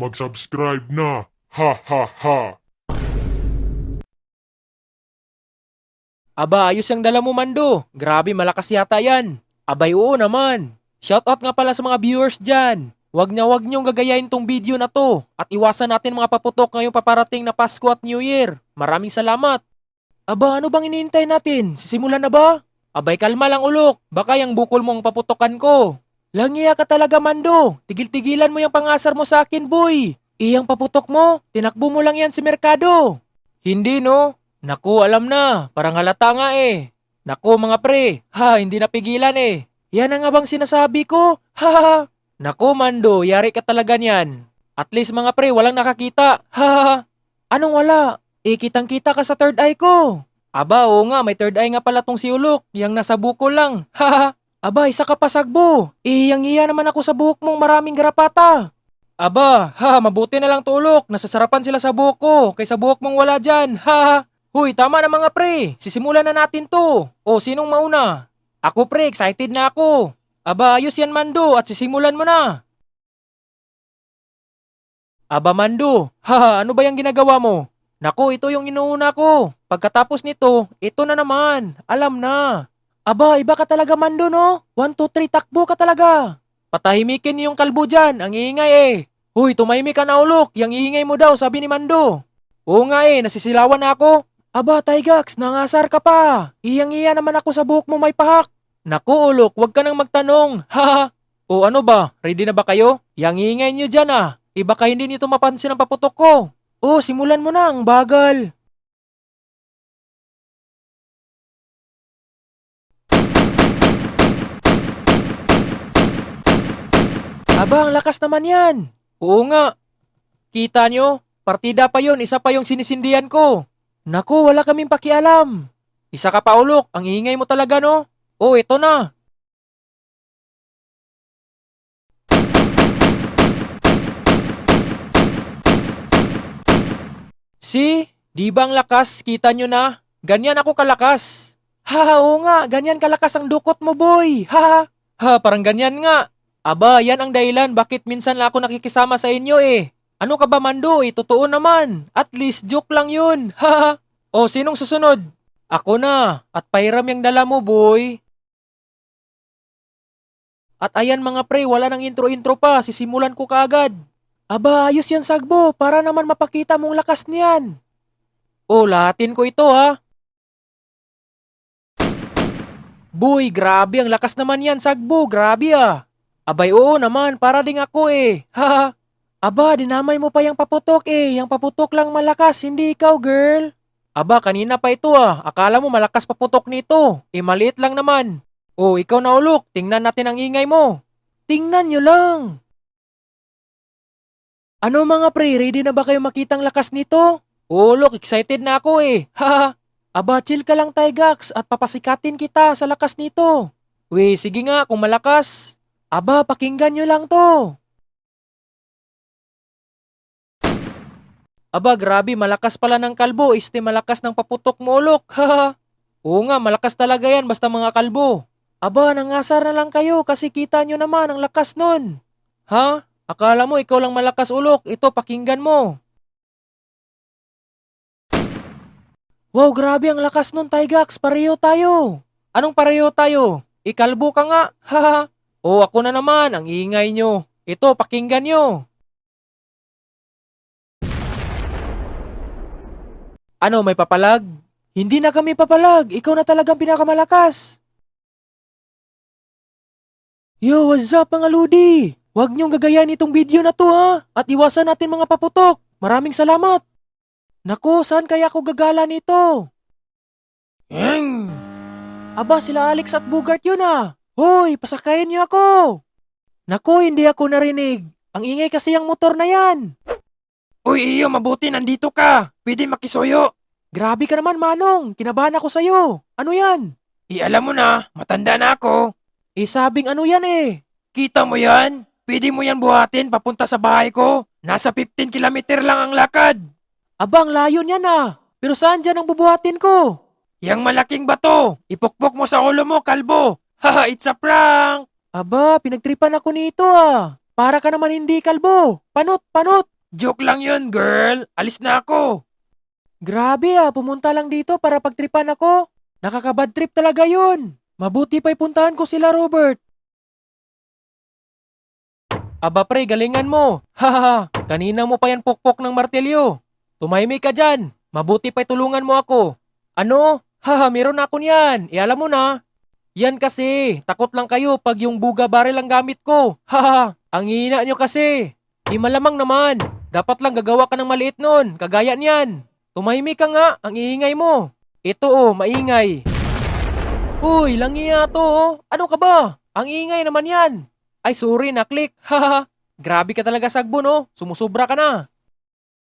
mag-subscribe na. Ha ha ha. Aba, ayos yung dala mo, Mando. Grabe, malakas yata yan. Abay, oo naman. Shoutout nga pala sa mga viewers dyan. Wag niyong gagayahin tong video na to at iwasan natin mga paputok ngayong paparating na Pasko at New Year. Maraming salamat. Aba, ano bang iniintay natin? Sisimulan na ba? Abay, kalma lang ulok. Baka yung bukol mong paputokan ko. Langiya ka talaga, Mando. Tigil-tigilan mo yung pangasar mo sa akin, boy. Iyang paputok mo, tinakbo mo lang yan si Merkado. Hindi, no? Naku, alam na. Parang halata nga eh. Naku, mga pre. Ha, hindi napigilan eh. Yan ang nga bang sinasabi ko? Ha ha. Naku, Mando, yari ka talaga niyan. At least mga pre, walang nakakita. Ha ha. Anong wala? Kitang-kita ka sa third eye ko. Aba, oo nga, may third eye nga pala tong si Ulok. Yang nasa buko lang. Ha ha. Aba, isa ka pa sagbo. Iyang-iya naman ako sa buhok mong maraming garapata. Aba, ha, mabuti na lang tulok. Nasasarapan sila sa buhok ko, kaysa buhok mong wala dyan. Ha ha. Huy, tama na mga pre. Sisimulan na natin to. O, sinong mauna? Ako pre, excited na ako. Aba, ayos yan Mando at sisimulan mo na. Aba Mando, haha, ano ba yung ginagawa mo? Naku, ito yung inuuna ko. Pagkatapos nito, ito na naman. Alam na. Aba, iba ka talaga Mando no? 1, 2, 3, takbo ka talaga. Patahimikin niyo yung kalbo dyan, ang iingay eh. Huy, tumahimik ka na ulok, yung iingay mo daw, sabi ni Mando. Oo nga eh, nasisilawan na ako. Aba, Tygax, nangasar ka pa. Iyang-iya naman ako sa buhok mo may pahak. Naku, ulok, wag ka nang magtanong. Haha. O ano ba, ready na ba kayo? Yang ingay nyo dyan ah. Iba ka hindi nito mapansin ang paputok ko. O, simulan mo na, ang bagal. Aba, ang lakas naman yan. Oo nga. Kita nyo, partida pa yon, isa pa yung sinisindihan ko. Naku, wala kaming pakialam. Isa ka pa ulok, ang ingay mo talaga no? Oh, ito na. Si, di ba ang lakas, kita nyo na? Ganyan ako kalakas. Ha, oo nga, ganyan kalakas ang dukot mo boy. Ha, ha, parang ganyan nga. Aba, yan ang dahilan bakit minsan lang ako nakikisama sa inyo eh. Ano ka ba Mando, totoo naman. At least joke lang yun. Ha, o, sinong susunod? Ako na, at pahiram yung dala mo, boy. At ayan mga pre, wala nang intro-intro pa, sisimulan ko kaagad. Aba, ayos yan Sagbo, para naman mapakita mong lakas niyan. O, lahatin ko ito ha. Boy, grabe, ang lakas naman yan Sagbo, grabe ah. Abay, oo naman, para ding ako eh. Ha. Aba, dinamay mo pa yung paputok eh, yung paputok lang malakas, hindi ikaw girl. Aba, kanina pa ito ah. Akala mo malakas paputok nito. Maliit lang naman. Oh, ikaw na ulok. Tingnan natin ang ingay mo. Tingnan nyo lang. Ano mga pre, ready na ba kayo makitang lakas nito? Oh, look, excited na ako eh. Haha. Aba, chill ka lang Tygax at papasikatin kita sa lakas nito. Weh, sige nga kung malakas. Aba, pakinggan nyo lang to. Aba, grabe, malakas pala ng kalbo. Malakas ng paputok mo, ulok. Haha. Oo nga, malakas talaga yan basta mga kalbo. Aba, nangasar na lang kayo kasi kita nyo naman ang lakas nun. Ha? Akala mo ikaw lang malakas ulok. Ito, pakinggan mo. Wow, grabe ang lakas nun, Tygax. Pareho tayo. Anong pareho tayo? Ikalbo ka nga. Haha. O, ako na naman. Ang ingay nyo. Ito, pakinggan nyo. Ano, may papalag? Hindi na kami papalag. Ikaw na talagang pinakamalakas. Yo, what's up mga lodi? Huwag niyong gagayahin itong video na to ha. At iwasan natin mga paputok. Maraming salamat. Naku, saan kaya ako gagala nito? Eng! Aba, sila Alex at Bugart yun ah. Hoy, pasakayin niyo ako. Naku, hindi ako narinig. Ang ingay kasi ang motor na yan. Uy, iyo, mabuti nandito ka. Pwede makisuyo. Grabe ka naman, Manong. Kinabahan ako sa'yo. Ano yan? Alam mo na, matanda na ako. Sabing ano yan eh? Kita mo yan? Pwede mo yan buhatin papunta sa bahay ko. Nasa 15 kilometer lang ang lakad. Abang, layo niyan ah. Pero saan dyan ang bubuhatin ko? Yang malaking bato. Ipukpok mo sa ulo mo, kalbo. Haha, it's a prank. Aba, pinagtripan ako nito ah. Para ka naman hindi kalbo. Panot, panot. Joke lang yun, girl. Alis na ako. Grabe pumunta lang dito para pagtripan ako. Nakakabad trip talaga yun. Mabuti pa'y puntahan ko sila, Robert. Aba pre, galingan mo. Hahaha, kanina mo pa yan pokpok ng martelyo. Tumahimik ka dyan. Mabuti pa'y tulungan mo ako. Ano? Haha, meron na ako niyan. Alam mo na. Yan kasi, takot lang kayo pag yung buga baril ang gamit ko. Haha, ang hina nyo kasi. Di malamang naman. Dapat lang gagawa ka ng maliit nun, kagaya niyan. Tumahimik ka nga, ang iingay mo. Ito maingay. Uy, langiya to. Ano ka ba? Ang ingay naman yan. Ay, sorry, naklik. Haha, grabe ka talaga sagbo no. Sumusubra ka na.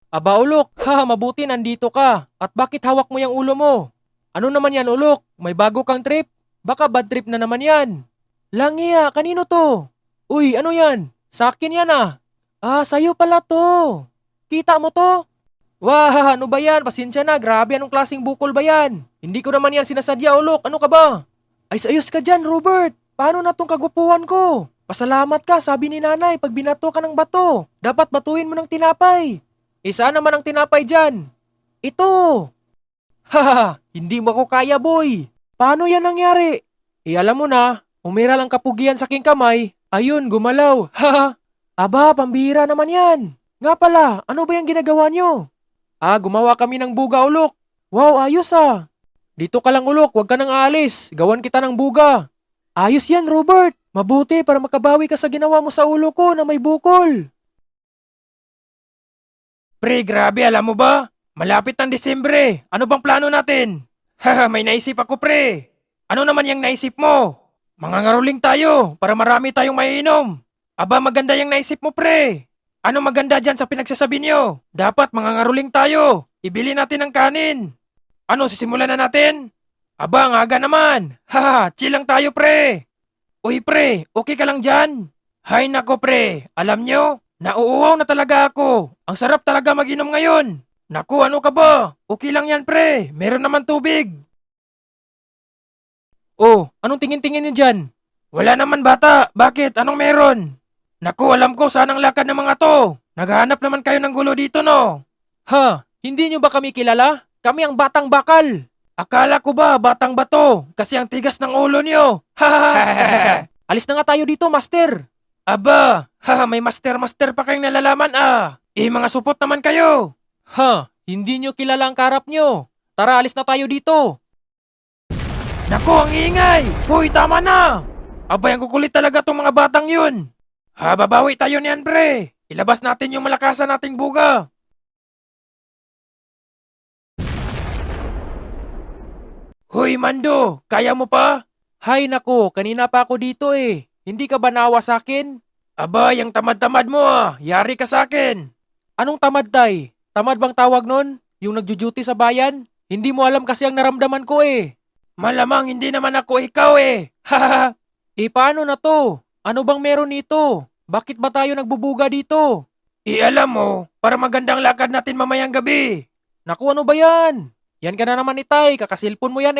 Aba ulok, haha, mabuti nandito ka. At bakit hawak mo yung ulo mo? Ano naman yan ulok? May bago kang trip? Baka bad trip na naman yan. Langiya, kanino to? Uy, ano yan? Sa akin yan Ah, sa'yo pala to. Kita mo to? Wah, ano ba yan? Pasensya na, grabe anong klaseng bukol ba yan? Hindi ko naman yan sinasadya, ulok. Ano ka ba? Ayos ka dyan, Robert. Paano na tong kagupuhan ko? Pasalamat ka, sabi ni nanay, pag binato ka ng bato, dapat batuhin mo ng tinapay. Saan naman ang tinapay dyan? Ito. Haha, hindi mo ako kaya, boy. Paano yan nangyari? Alam mo na, umira lang kapugian sa aking kamay. Ayun, gumalaw. Haha. Aba, pambihira naman yan. Nga pala, ano ba yung ginagawa nyo? Gumawa kami ng buga, ulok. Wow, ayos Dito ka lang, ulok, huwag ka nang aalis. Gawan kita ng buga. Ayos yan, Robert. Mabuti para makabawi ka sa ginawa mo sa ulo ko na may bukol. Pre, grabe, alam mo ba? Malapit ng Desembre. Ano bang plano natin? Haha, may naisip ako, pre. Ano naman yung naisip mo? Mangangaroling tayo para marami tayong maiinom. Aba, maganda yung naisip mo, pre. Ano maganda dyan sa pinagsasabi niyo? Dapat mangangaroling tayo. Ibili natin ng kanin. Ano, sisimulan na natin? Aba, ang aga naman. Haha, chill lang tayo, pre. Uy, pre, okay ka lang dyan? Hay nako, pre. Alam nyo, nauuwaw na talaga ako. Ang sarap talaga mag-inom ngayon. Naku, ano ka ba? Okay lang yan, pre. Meron naman tubig. Oh, anong tingin-tingin niyo dyan? Wala naman, bata. Bakit? Anong meron? Naku, alam ko saan ang lakad ng mga to. Naghahanap naman kayo ng gulo dito, no? Ha? Hindi nyo ba kami kilala? Kami ang batang bakal. Akala ko ba batang bato? Kasi ang tigas ng ulo nyo. Alis na nga tayo dito, master. Aba, may master pa kayong nalalaman mga supot naman kayo. Hindi nyo kilala ang karap nyo. Tara, alis na tayo dito. Naku, ang ingay! Hoy, tama na! Abay, ang kukulit talaga tong mga batang yun. Babawi tayo niyan, pre. Ilabas natin yung malakasan nating buga. Hoy, Mando, kaya mo pa? Hay nako, kanina pa ako dito Hindi ka ba nawa sa akin? Aba, yung tamad-tamad mo Yari ka sa akin. Anong tamad, tay? Tamad bang tawag nun? Yung nagjo-duty sa bayan? Hindi mo alam kasi ang naramdaman ko Malamang hindi naman ako ikaw Haha. Paano na to? Ano bang meron nito? Bakit ba tayo nagbubuga dito? Alam mo, para magandang lakad natin mamayang gabi. Naku, ano ba yan? Yan ka na naman itay, kakasilpon mo yan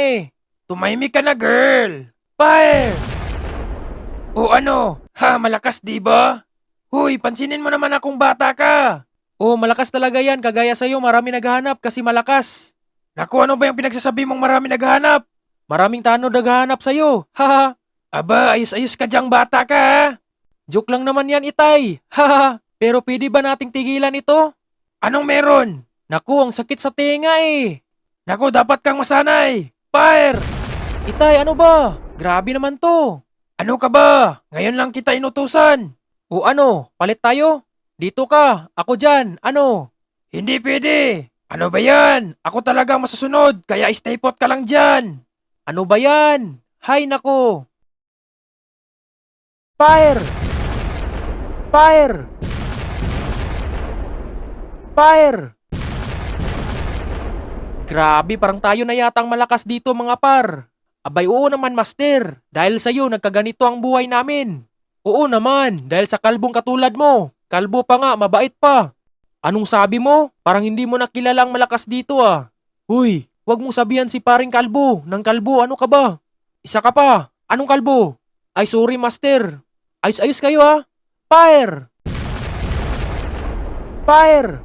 Tumahimik ka na, girl. Fire! O ano? Malakas di ba? Huy, pansinin mo naman akong bata ka. Malakas talaga yan, kagaya sa'yo marami naghahanap kasi malakas. Naku, ano ba yung pinagsasabi mong marami naghahanap? Maraming tanod naghahanap sa'yo, haha. Aba, ayos-ayos ka dyang bata ka Joke lang naman yan, itay. Haha, pero pwede ba nating tigilan ito? Anong meron? Naku, ang sakit sa tenga Naku, dapat kang masanay. Fire! Itay, ano ba? Grabe naman to. Ano ka ba? Ngayon lang kita inutusan. O ano, palit tayo? Dito ka, ako dyan, ano? Hindi pwede. Ano ba yan? Ako talaga masusunod, kaya stay put ka lang dyan. Ano ba yan? Hay nako. Fire! Fire! Fire! Grabe, parang tayo na yatang malakas dito mga par. Abay, oo naman master. Dahil sa'yo, nagkaganito ang buhay namin. Oo naman, dahil sa kalbong katulad mo. Kalbo pa nga, mabait pa. Anong sabi mo? Parang hindi mo nakilala ang malakas dito Uy, wag mong sabihan si paring kalbo. Nang kalbo, ano ka ba? Isa ka pa. Anong kalbo? Ay, sorry master. Ayos-ayos kayo Fire! Fire!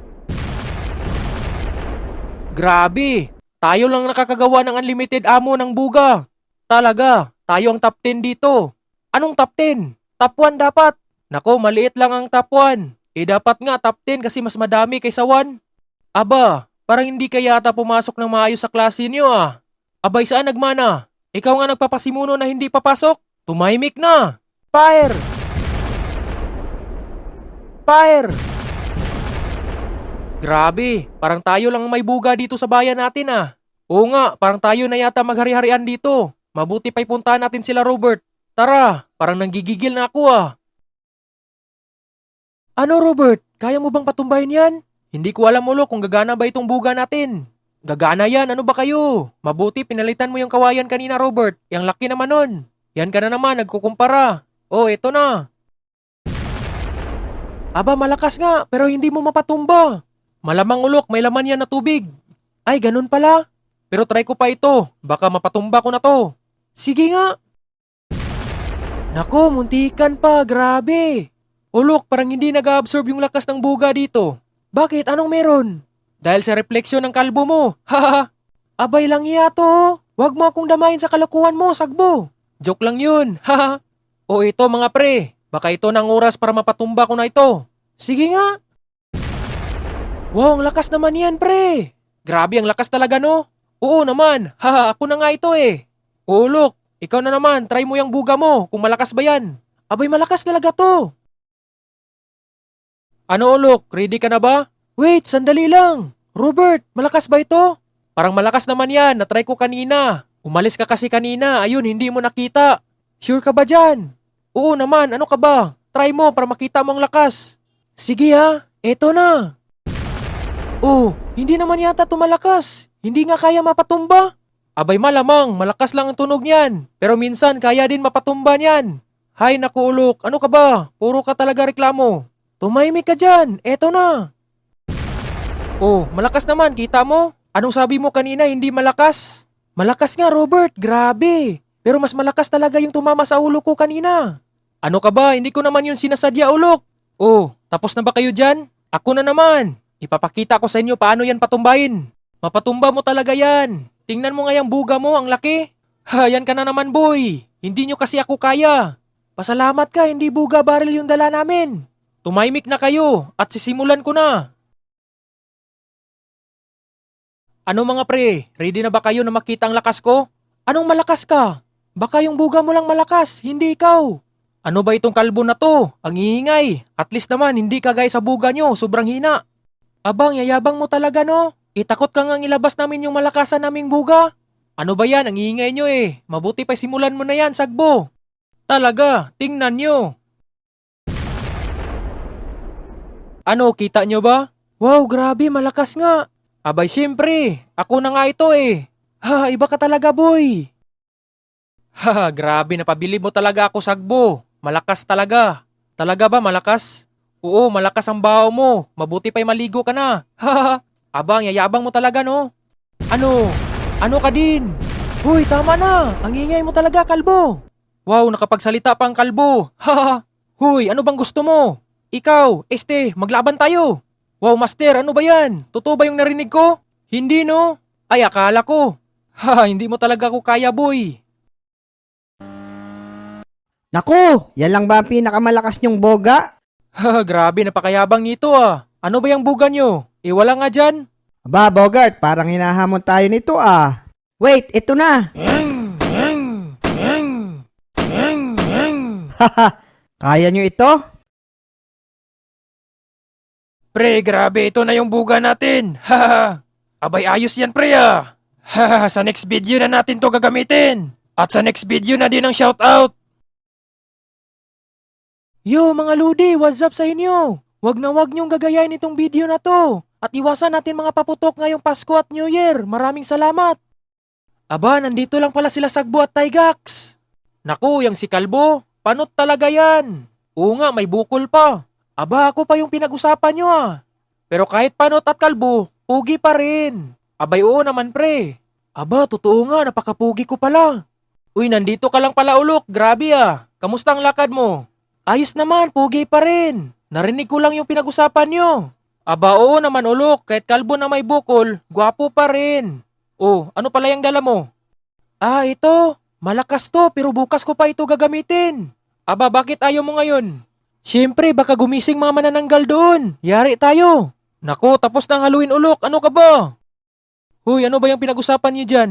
Grabe! Tayo lang nakakagawa ng unlimited ammo ng buga. Talaga, tayo ang top 10 dito. Anong top 10? Top 1 dapat. Nako, maliit lang ang top 1. Dapat nga top 10 kasi mas madami kaysa 1. Aba, parang hindi ka yata pumasok ng maayos sa klase niyo ah. Abay, saan nagmana? Ikaw nga nagpapasimuno na hindi papasok. Tumahimik na. Fire! Fire! Grabe, parang tayo lang may buga dito sa bayan natin ah. Oo nga, parang tayo na yata maghari-harian dito. Mabuti pa'y puntahan natin sila Robert. Tara, parang nanggigigil na ako ah. Ano Robert, kaya mo bang patumbahin yan? Hindi ko alam ulo kung gagana ba itong buga natin. Gagana yan, ano ba kayo? Mabuti pinalitan mo yung kawayan kanina Robert. Yang laki naman nun. Yan ka na naman, nagkukumpara. Oh, eto na. Aba, malakas nga, pero hindi mo mapatumba. Malamang ulok, may laman yan na tubig. Ay, ganun pala. Pero try ko pa ito, baka mapatumba ko na to. Sige nga. Nako, muntikan pa, grabe. Ulok, parang hindi nag-absorb yung lakas ng buga dito. Bakit? Anong meron? Dahil sa refleksyon ng kalbo mo. Haha. Abay lang iya to. Huwag mo akong damayin sa kalokohan mo, sagbo. Joke lang yun. Haha. O ito mga pre, baka ito ng oras para mapatumba ko na ito. Sige nga. Wow, ang lakas naman yan, pre. Grabe, ang lakas talaga, no? Oo naman. Haha, ako na nga ito eh. Oo, look. Ikaw na naman, try mo yung buga mo kung malakas ba yan. Abay, malakas talaga to. Ano, look? Ready ka na ba? Wait, sandali lang. Robert, malakas ba ito? Parang malakas naman yan. Na-try ko kanina. Umalis ka kasi kanina. Ayun, hindi mo nakita. Sure ka ba dyan? Oo naman, ano ka ba? Try mo para makita mo ang lakas. Sige ha, eto na. Oh, hindi naman yata tumalakas. Hindi nga kaya mapatumba. Abay malamang, malakas lang ang tunog niyan. Pero minsan kaya din mapatumba niyan. Hay naku ulok, ano ka ba? Puro ka talaga reklamo. Tumahimik ka dyan, eto na. Oh, malakas naman, kita mo? Anong sabi mo kanina hindi malakas? Malakas nga Robert, grabe. Pero mas malakas talaga yung tumama sa ulo ko kanina. Ano ka ba? Hindi ko naman yun sinasadya ulok. Oh, tapos na ba kayo dyan? Ako na naman. Ipapakita ko sa inyo paano yan patumbahin. Mapatumba mo talaga yan. Tingnan mo nga yung buga mo, ang laki. Ha, yan ka na naman boy. Hindi nyo kasi ako kaya. Pasalamat ka, hindi buga baril yung dala namin. Tumahimik na kayo at sisimulan ko na. Ano mga pre, ready na ba kayo na makita ang lakas ko? Anong malakas ka? Baka yung buga mo lang malakas, hindi ikaw. Ano ba itong kalbo na to? Ang iingay. At least naman, hindi kagaya sa buga nyo, sobrang hina. Abang, yayabang mo talaga no? Itakot ka nga ilabas namin yung malakasan naming buga. Ano ba yan? Ang iingay nyo eh. Mabuti pa simulan mo na yan, sagbo. Talaga, tingnan nyo. Ano, kita nyo ba? Wow, grabe, malakas nga. Abay, siyempre. Ako na nga ito eh. Ha, iba ka talaga, boy. Ha, grabe, napabilib mo talaga ako, sagbo. Malakas talaga. Talaga ba malakas? Oo, malakas ang baho mo. Mabuti pa'y maligo ka na. Ha, abang, yayabang mo talaga, no? Ano? Ano ka din? Huy, tama na. Ang ingay mo talaga, kalbo. Wow, nakapagsalita pa ang kalbo. Ha, huy, ano bang gusto mo? Ikaw, maglaban tayo. Wow, master, ano ba yan? Totoo ba yung narinig ko? Hindi, no? Ay, akala ko. Ha, hindi mo talaga ako kaya, boy. Naku, yan lang ba ang pinakamalakas niyong boga? Ha, grabe, napakayabang nito ah. Ano ba yung buga nyo? Wala nga dyan. Aba, Bogart, parang hinahamon tayo nito ah. Wait, ito na. Haha, kaya nyo ito? Pre, grabe, ito na yung buga natin. Haha, abay ayos yan pre ah. Haha, sa next video na natin to gagamitin. At sa next video na din ang shoutout. Yo mga Ludi, what's up sa inyo? Wag niyong gagayain itong video na to. At iwasan natin mga paputok ngayong Pasko at New Year. Maraming salamat. Aba, nandito lang pala sila Sagbo at Tygax. Naku, yung si Kalbo, panot talaga yan. Oo nga, may bukol pa. Aba, ako pa yung pinag-usapan nyo ah. Pero kahit panot at kalbo, pugi pa rin. Abay oo naman pre. Aba, totoo nga, napakapugi ko pala. Uy, nandito ka lang pala ulok, grabe ah. Kamusta ang lakad mo? Ayos naman, pugi pa rin. Narinig ko lang yung pinag-usapan nyo. Aba oo naman ulok, kahit kalbo na may bukol, gwapo pa rin. Oh, ano pala yung dala mo? Ah, ito. Malakas to, pero bukas ko pa ito gagamitin. Aba, bakit ayaw mo ngayon? Siyempre, baka gumising mga manananggal doon. Yari tayo. Naku, tapos nang haluin ulok. Ano ka ba? Huy, ano ba yung pinag-usapan niyo dyan?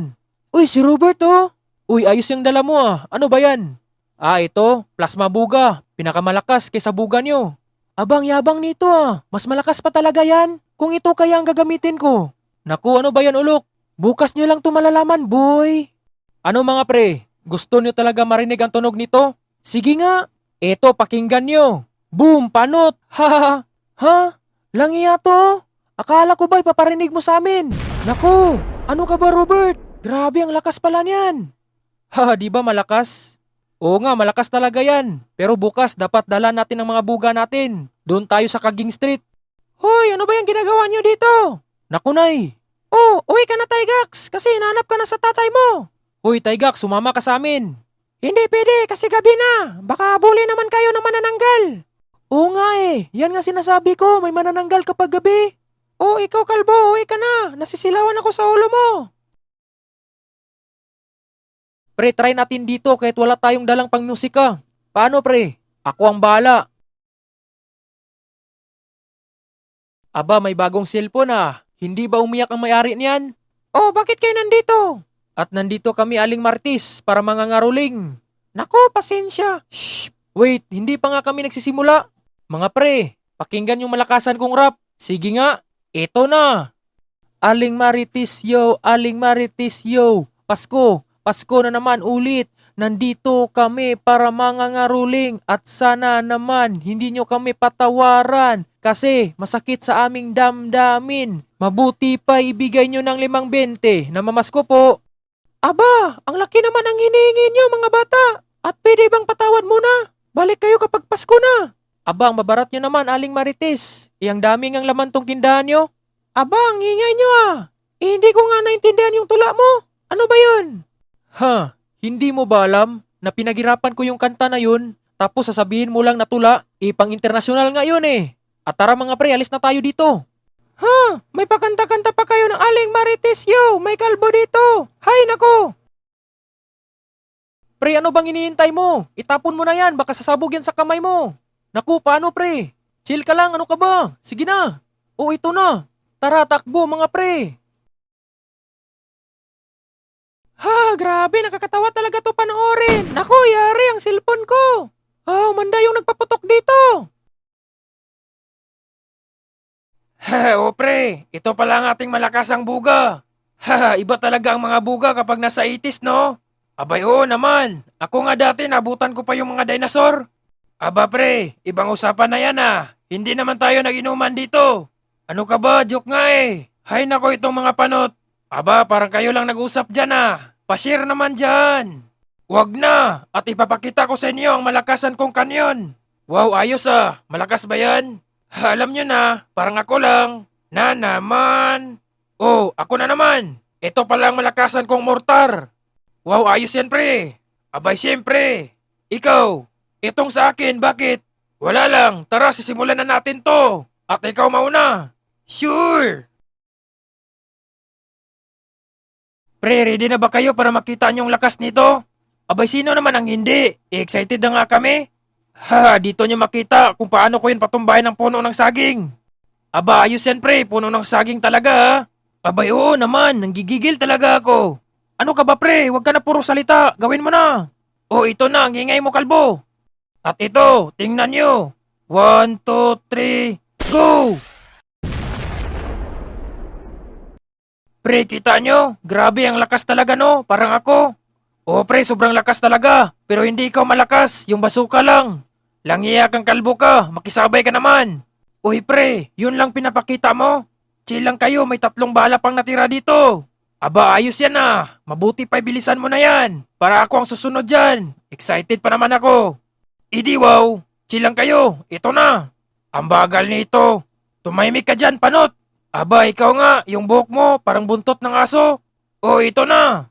Uy, si Robert oh. Uy, ayos yung dala mo ah. Ano ba yan? Ah, ito, plasma buga. Pinakamalakas kaysa buga niyo. Abang yabang nito ah. Mas malakas pa talaga yan. Kung ito kaya ang gagamitin ko. Naku, ano ba yan ulok? Bukas nyo lang ito malalaman, boy. Ano mga pre? Gusto nyo talaga marinig ang tunog nito? Sige nga. Eto, pakinggan nyo. Boom, panot. Ha ha ha. Ha? Langiya to? Akala ko ba ipaparinig mo sa amin? Naku, ano ka ba Robert? Grabe ang lakas pala niyan. Ha, di ba malakas? Oo nga, malakas talaga yan. Pero bukas dapat dala natin ang mga buga natin. Doon tayo sa Kaging Street. Hoy, ano ba yung ginagawa nyo dito? Naku, Nay. Oh, uwi ka na, Tygax, kasi hinanap ka na sa tatay mo. Hoy, Tygax, sumama ka sa amin. Hindi pwede, kasi gabi na. Baka abuli naman kayo ng manananggal. Oo nga eh, yan nga sinasabi ko, may manananggal kapag gabi. Oh, ikaw kalbo, uwi ka na. Nasisilawan ako sa ulo mo. Pre, try natin dito kahit wala tayong dalang pangmusika. Paano pre? Ako ang bahala. Aba, may bagong cellphone ah. Hindi ba umiyak ang may-ari niyan? Oh, bakit kayo nandito? At nandito kami Aling Martis para mangangaruling. Nako, pasensya. Shh! Wait, hindi pa nga kami nagsisimula. Mga pre, pakinggan yung malakasan kong rap. Sige nga, eto na. Aling Maritis yo, Aling Maritis yo. Pasko, Pasko na naman ulit. Nandito kami para mangangaruling at sana naman hindi nyo kami patawaran kasi masakit sa aming damdamin. Mabuti pa ibigay nyo ng 5.20 na mamasko po. Aba, ang laki naman ang hinihingi nyo mga bata. At pwede bang patawad muna? Balik kayo kapag Pasko na. Aba, ang babarat nyo naman, Aling Marites. Ang daming ang laman tong tindahan nyo. Aba, ang ingay nyo ah. Hindi ko nga naintindihan yung tula mo. Ano ba yun? Ha, hindi mo ba alam na pinaghirapan ko yung kanta na yun tapos sasabihin mo lang na tula? Pang internasyonal nga yun eh. At tara mga pre, alis na tayo dito. Ha? May pakanta-kanta pa kayo ng Aling Marites yo! May kalbo dito! Hay nako! Pre, ano bang iniintay mo? Itapon mo na yan, baka sasabog yan sa kamay mo. Naku, paano pre? Chill ka lang, ano ka ba? Sige na. O ito na. Tara, takbo mga pre. Ha, grabe, nakakatawa talaga to panoorin. Naku, yari ang cellphone ko. Oh, manda yung nagpaputok dito. O pre, ito pala ang ating malakasang buga. Iba talaga ang mga buga kapag nasa 80s, no? Abay oo naman, ako nga dati nabutan ko pa yung mga dinosaur. Aba pre, ibang usapan na yan ah. Hindi naman tayo nag-inuman dito. Ano ka ba, joke nga eh. Hay nako itong mga panot. Aba, parang kayo lang nag-usap dyan ah. Pa-share naman dyan. Wag na, at ipapakita ko sa inyo ang malakasan kong kanyon. Wow, ayos ah. Malakas ba yan? Alam nyo na, parang ako lang. Na naman. Oh, ako na naman. Ito pala ang malakasan kong mortar. Wow, ayos yan pre. Abay siyempre. Ikaw, itong sa akin, bakit? Wala lang, tara sisimulan na natin to. At ikaw mauna. Sure. Pre, ready na ba kayo para makita nyo ang lakas nito? Abay sino naman ang hindi? Excited na nga kami. Dito nyo makita kung paano ko yun patumbahin ng puno ng saging. Aba, ayos yan pre, puno ng saging talaga ha. Abay oo naman, nanggigigil talaga ako. Ano ka ba pre, huwag ka na puro salita, gawin mo na. O ito na, ang ingay mo kalbo. At ito, tingnan nyo. 1, 2, 3, go! Pre, kita nyo? Grabe ang lakas talaga no, parang ako. O pre, sobrang lakas talaga. Pero hindi ikaw malakas, yung basuka lang. Langiya kang kalbo ka, makisabay ka naman. Uy pre, yun lang pinapakita mo? Chill lang kayo, may 3 bala pang natira dito. Aba, ayos yan ah. Mabuti pa bilisan mo na yan. Para ako ang susunod dyan. Excited pa naman ako. Idi wow, chill lang kayo, ito na. Ang bagal nito. Tumahimik ka dyan, panot. Aba, ikaw nga, yung buhok mo parang buntot ng aso. O, ito na.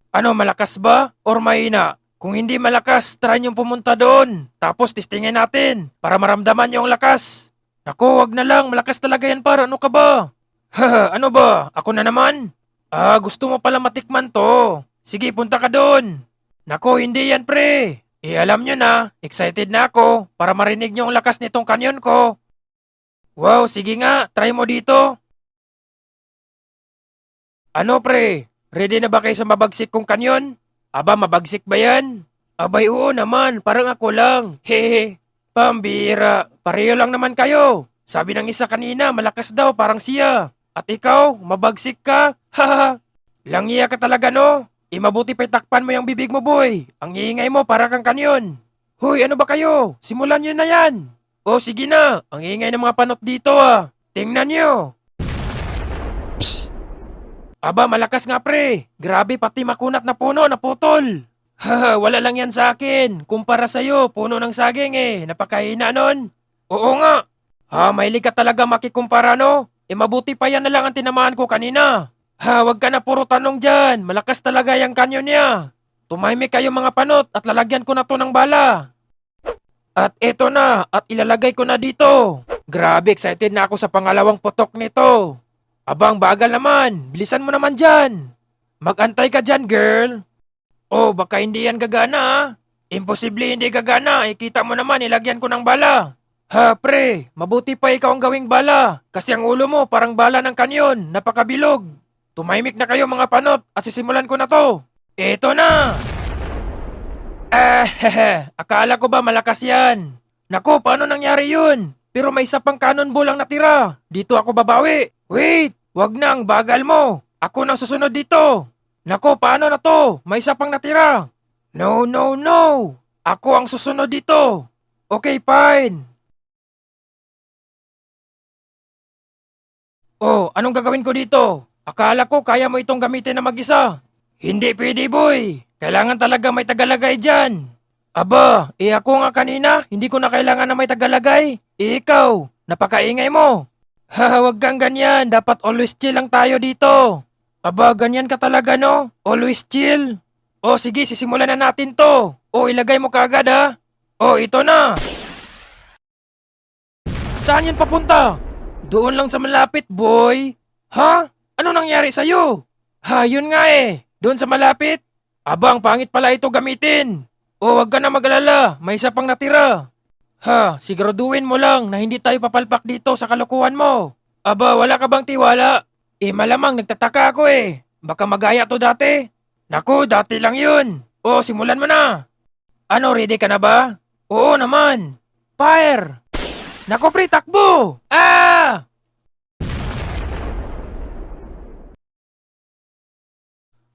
Ano, malakas ba? Or mahina? Kung hindi malakas, try niyong pumunta doon. Tapos testingin natin para maramdaman niyo ang lakas. Naku, wag na lang. Malakas talaga yan par. Ano ka ba? Haha, ano ba? Ako na naman? Gusto mo pala matikman to. Sige, punta ka doon. Naku, hindi yan pre. Alam nyo na, excited na ako para marinig nyo ang lakas nitong kanyon ko. Wow, sige nga, try mo dito. Ano pre, ready na ba kayo sa mabagsik kong kanyon? Aba, mabagsik ba yan? Abay, oo naman, parang ako lang. Hehe, pambira, pareho lang naman kayo. Sabi ng isa kanina, malakas daw, parang siya. At ikaw, mabagsik ka? Haha, langiya ka talaga no? Mabuti pa itakpan mo yung bibig mo boy. Ang iingay mo para kang kanyon. Hoy, ano ba kayo? Simulan nyo na yan. O sige na, ang iingay ng mga panot dito ah. Tingnan nyo. Psst. Aba, malakas nga pre. Grabe, pati makunat na puno, naputol. Haha, wala lang yan sa akin. Kumpara sa'yo, puno ng saging napakahina nun. Oo nga. Mahilig ka talaga makikumpara no? Mabuti pa yan na lang ang tinamaan ko kanina. Wag ka na puro tanong dyan. Malakas talaga yung kanyon niya. Tumahimik kayo mga panot at lalagyan ko na to ng bala. At eto na, at ilalagay ko na dito. Grabe, excited na ako sa pangalawang putok nito. Abang bagal naman, bilisan mo naman dyan. Magantay ka dyan, girl. Oh, baka hindi yan gagana. Imposible hindi gagana, kita mo naman, ilagyan ko ng bala. Pre, mabuti pa ikaw ang gawing bala. Kasi ang ulo mo parang bala ng kanyon, napakabilog. Tumahimik na kayo mga panot at sisimulan ko na to. Eto na! Akala ko ba malakas yan? Naku, paano nangyari yun? Pero may isa pang cannonball ang natira. Dito ako babawi. Wait, wag nang bagal mo. Ako nang susunod dito. Naku, paano na to? May isa pang natira. No, no, no. Ako ang susunod dito. Okay, fine. Oh, anong gagawin ko dito? Akala ko kaya mo itong gamitin na mag-isa. Hindi pwede boy. Kailangan talaga may tagalagay dyan. Aba, ako nga kanina, hindi ko na kailangan na may tagalagay. Ikaw, napakaingay mo. Wag kang ganyan, dapat always chill lang tayo dito. Aba, ganyan ka talaga no? Always chill. O sige, sisimulan na natin to. O ilagay mo kaagad ha. O ito na. Saan yun papunta? Doon lang sa malapit boy. Ha? Ano nangyari sa'yo? Yun nga Doon sa malapit? Abang, pangit pala ito gamitin. O, wag ka na mag-alala. May isa pang natira. Siguraduhin mo lang na hindi tayo papalpak dito sa kalokohan mo. Aba, wala ka bang tiwala? Malamang nagtataka ako Baka magaya to dati. Naku, dati lang yun. O, simulan mo na. Ano, ready ka na ba? Oo naman. Fire! Naku, pre, takbo!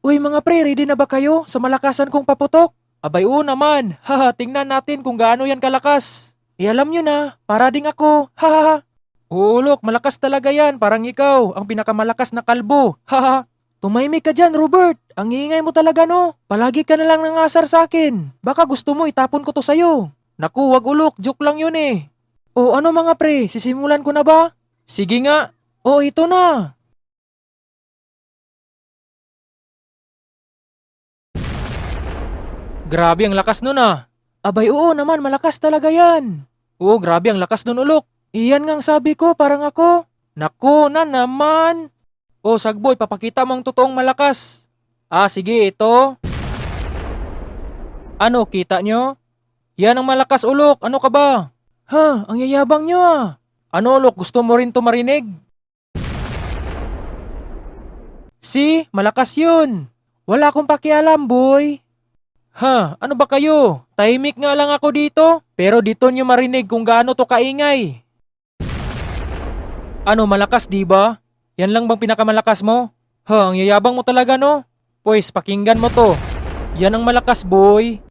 Uy mga pre, ready na ba kayo sa malakasan kong paputok? Abay oo naman, tingnan natin kung gaano yan kalakas. Alam nyo na, para ding ako, Oo look, malakas talaga yan, parang ikaw, ang pinakamalakas na kalbo, Tumahimik ka dyan Robert, ang ingay mo talaga no, palagi ka na lang nangasar sa akin. Baka gusto mo itapon ko to sa'yo. Naku, wag ulok, joke lang yun O ano mga pre, sisimulan ko na ba? Sige nga, ito na. Grabe ang lakas nun Abay oo naman, malakas talaga yan. Oo, grabe ang lakas nun ulok. Iyan ngang sabi ko, parang ako. Naku na naman. Sagboy, papakita mo ang totoong malakas. Sige, ito. Ano, kita nyo? Yan ang malakas ulok, ano ka ba? Ang yayabang nyo Ano ulok, gusto mo rin to marinig? Si, malakas yun. Wala akong pakialam, boy. Ano ba kayo? Tahimik nga lang ako dito, pero dito nyo marinig kung gaano to kaingay. Ano, malakas di ba? Yan lang bang pinakamalakas mo? Ang yayabang mo talaga no? Pues, pakinggan mo to. Yan ang malakas boy.